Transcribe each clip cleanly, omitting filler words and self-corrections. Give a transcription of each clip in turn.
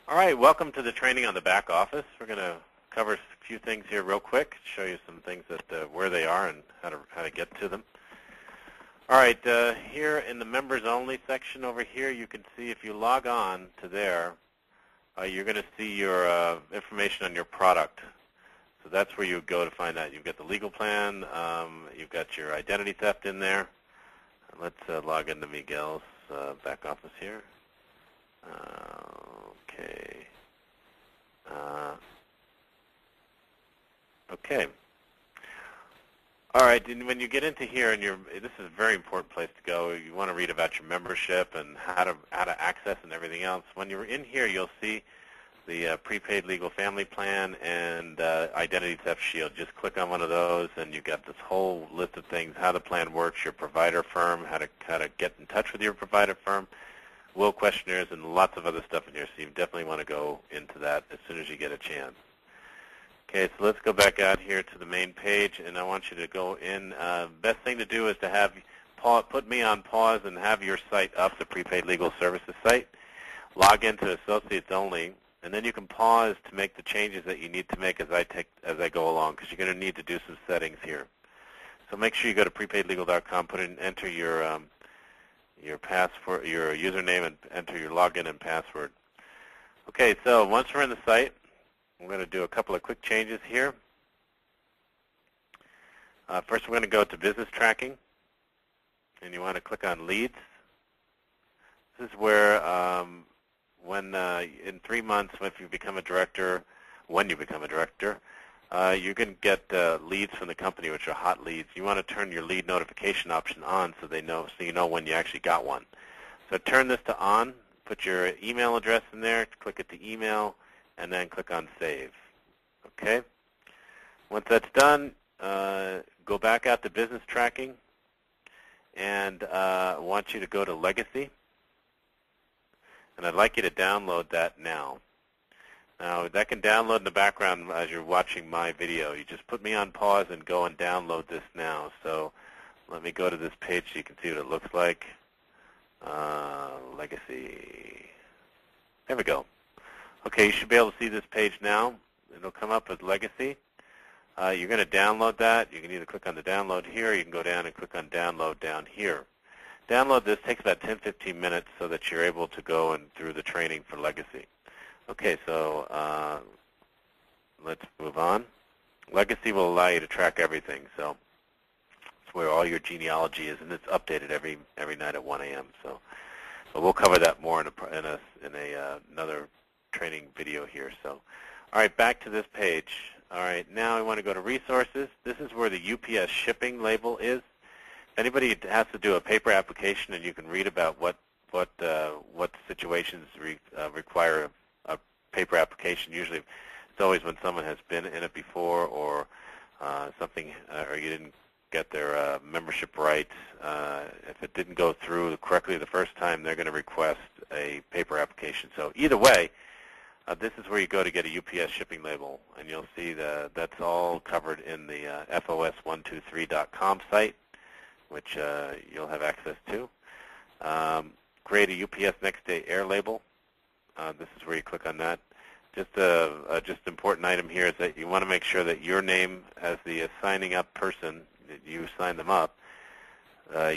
All right, welcome to the training on the back office. We're going to cover a few things here real quick, show you some things that where they are and how to get to them. All right, here in the members only section over here, you can see if you log on to there, you're going to see your information on your product. So that's where you would go to find out. You've got the legal plan, you've got your identity theft in there. Let's log into Miguel's back office here. Okay. Okay. All right. And when you get into here, and this is a very important place to go. You want to read about your membership and how to access and everything else. When you're in here, you'll see the prepaid legal family plan and identity theft shield. Just click on one of those, and you've got this whole list of things: how the plan works, your provider firm, how to get in touch with your provider firm, will questionnaires, and lots of other stuff in here. So you definitely want to go into that as soon as you get a chance. Okay, so let's go back out here to the main page, and I want you to go in. Best thing to do is to put me on pause and have your site up, the Prepaid Legal Services site. Log into Associates Only, and then you can pause to make the changes that you need to make as I go along, because you're going to need to do some settings here. So make sure you go to prepaidlegal.com, enter your password, your username, and enter your login and password. Okay, so once we're in the site, we're going to do a couple of quick changes here. First, we're going to go to business tracking, and you want to click on leads. This is where when in 3 months, if you become a director, you're going to get leads from the company, which are hot leads. You want to turn your lead notification option on so you know when you actually got one. So turn this to on. Put your email address in there. Click at the email, and then click on Save. Okay. Once that's done, go back out to business tracking, and I want you to go to Legacy, and I'd like you to download that now. Now, that can download in the background as you're watching my video. You just put me on pause and go and download this now. So let me go to this page so you can see what it looks like. Legacy. There we go. Okay, you should be able to see this page now. It'll come up as Legacy. You're going to download that. You can either click on the download here, or you can go down and click on download down here. Download this takes about 10-15 minutes so that you're able to go and through the training for Legacy. Okay, so let's move on. Legacy will allow you to track everything. So it's where all your genealogy is, and it's updated every night at 1 a.m. So, but we'll cover that more in another training video here. So, all right, back to this page. All right, now I want to go to resources. This is where the UPS shipping label is. Anybody has to do a paper application, and you can read about what situations require a paper application. Usually, it's always when someone has been in it before, or something, or you didn't get their membership rights. If it didn't go through correctly the first time, they're going to request a paper application. So either way, this is where you go to get a UPS shipping label, and you'll see that's all covered in the FOS123.com site, which you'll have access to. Create a UPS next day air label. This is where you click on that. Just important item here is that you want to make sure that your name as the signing up person, that you sign them up,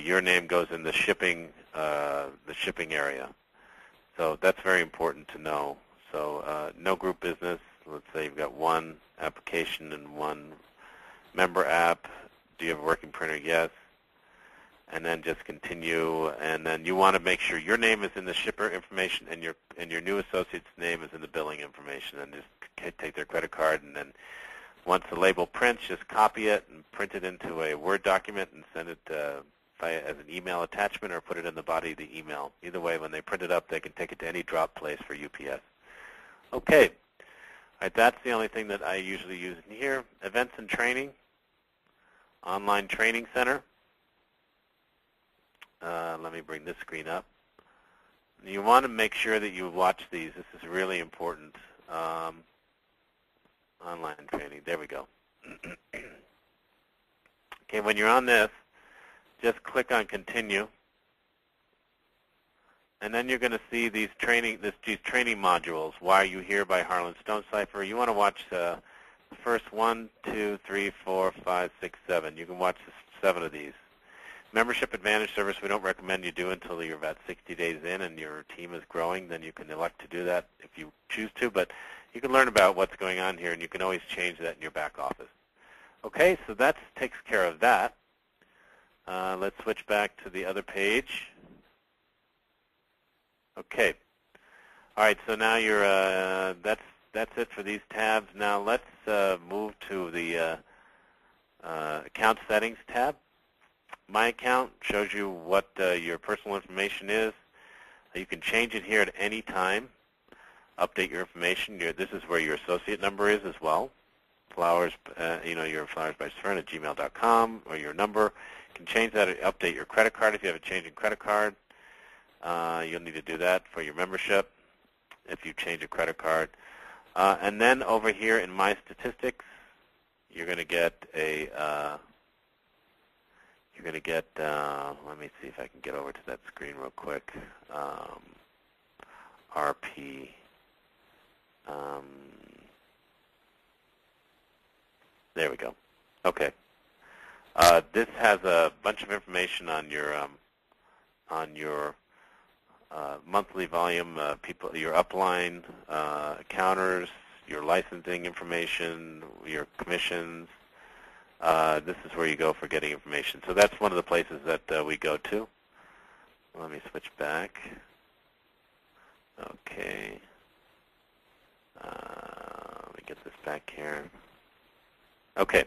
your name goes in the shipping area. So that's very important to know. So no group business. Let's say you've got one application and one member app. Do you have a working printer? Yes. And then just continue. And then you want to make sure your name is in the shipper information and your new associate's name is in the billing information. And just take their credit card. And then once the label prints, just copy it and print it into a Word document and send it as an email attachment, or put it in the body of the email. Either way, when they print it up, they can take it to any drop place for UPS. Okay. All right, that's the only thing that I usually use in here. Events and training. Online Training Center. Let me bring this screen up. You want to make sure that you watch these. This is really important. Online training. There we go. Okay, when you're on this, just click on Continue. And then you're going to see these training modules. Why Are You Here by Harlan Stonecipher. You want to watch the first 1, 2, 3, 4, 5, 6, 7. You can watch 7 of these. Membership Advantage Service we don't recommend you do until you're about 60 days in and your team is growing. Then you can elect to do that if you choose to. But you can learn about what's going on here, and you can always change that in your back office. Okay, so that takes care of that. Let's switch back to the other page. Okay. All right. So now you're that's it for these tabs. Now let's move to the account settings tab. My account shows you what your personal information is. You can change it here at any time. Update your information. This is where your associate number is as well. Flowers, your flowersbySvern@gmail.com or your number. You can change that. Update your credit card if you have a change in credit card. You'll need to do that for your membership if you change a credit card. And then over here in My Statistics, you're going to get let me see if I can get over to that screen real quick. RP. There we go. Okay. This has a bunch of information on your monthly volume, your upline counters, your licensing information, your commissions. This is where you go for getting information. So that's one of the places that we go to. Let me switch back. Okay. Let me get this back here. Okay.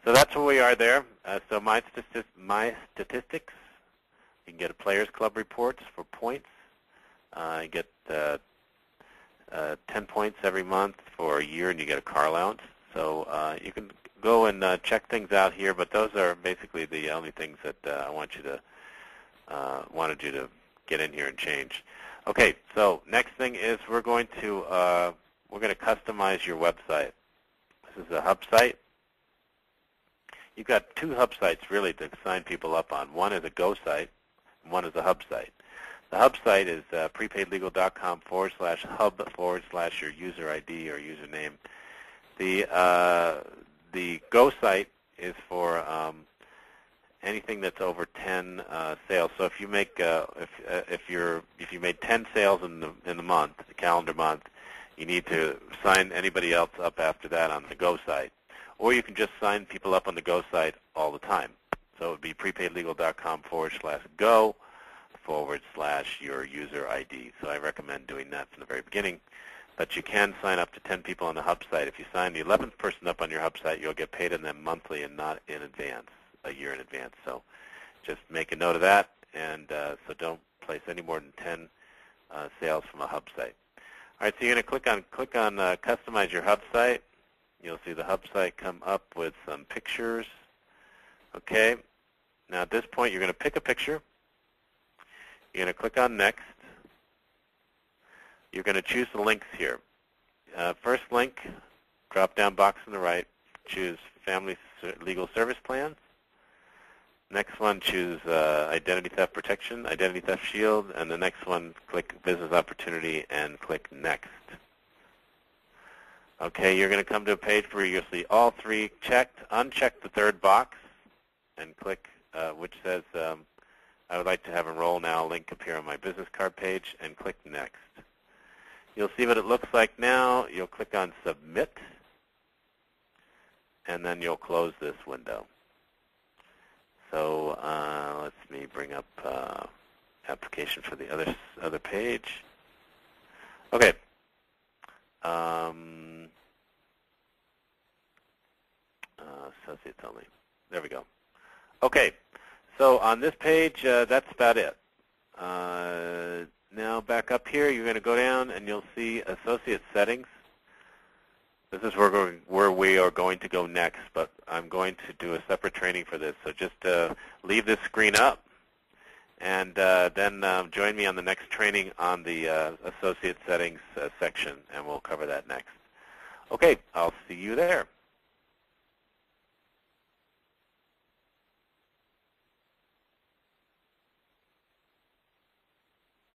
So that's where we are there. So my statistics. You can get a Players Club reports for points. You get 10 points every month for a year, and you get a car allowance. So you can go and check things out here, but those are basically the only things that I wanted you to get in here and change. Okay, so next thing is we're going to customize your website. This is a hub site. You've got 2 hub sites really to sign people up on. One is a Go site, and one is a hub site. The hub site is prepaidlegal.com/hub/your user ID or username. The Go site is for anything that's over 10 sales. So if you make if you made 10 sales in the month, the calendar month, you need to sign anybody else up after that on the Go site. Or you can just sign people up on the Go site all the time. So it would be prepaidlegal.com/go/your user ID. So I recommend doing that from the very beginning. But you can sign up to 10 people on the hub site. If you sign the 11th person up on your hub site, you'll get paid in them monthly and not in advance, a year in advance. So just make a note of that, and so don't place any more than 10 sales from a hub site. All right, so you're going to click on Customize Your Hub Site. You'll see the hub site come up with some pictures. Okay. Now at this point, you're going to pick a picture. You're going to click on Next. You're going to choose the links here. First link, drop-down box on the right, choose Family Legal Service Plans. Next one, choose Identity Theft Protection, Identity Theft Shield, and the next one, click Business Opportunity and click Next. Okay, you're going to come to a page where you'll see all 3 checked. Uncheck the 3rd box and click which says I would like to have enroll now link appear on my business card page, and click Next. You'll see what it looks like now. You'll click on Submit, and then you'll close this window. So let me bring up application for the other page. Okay. Associates only. There we go. Okay. So on this page, that's about it. Now back up here, you're going to go down and you'll see Associate Settings. This is where we are going to go next, but I'm going to do a separate training for this. So just leave this screen up, and then join me on the next training on the Associate Settings section, and we'll cover that next. Okay, I'll see you there.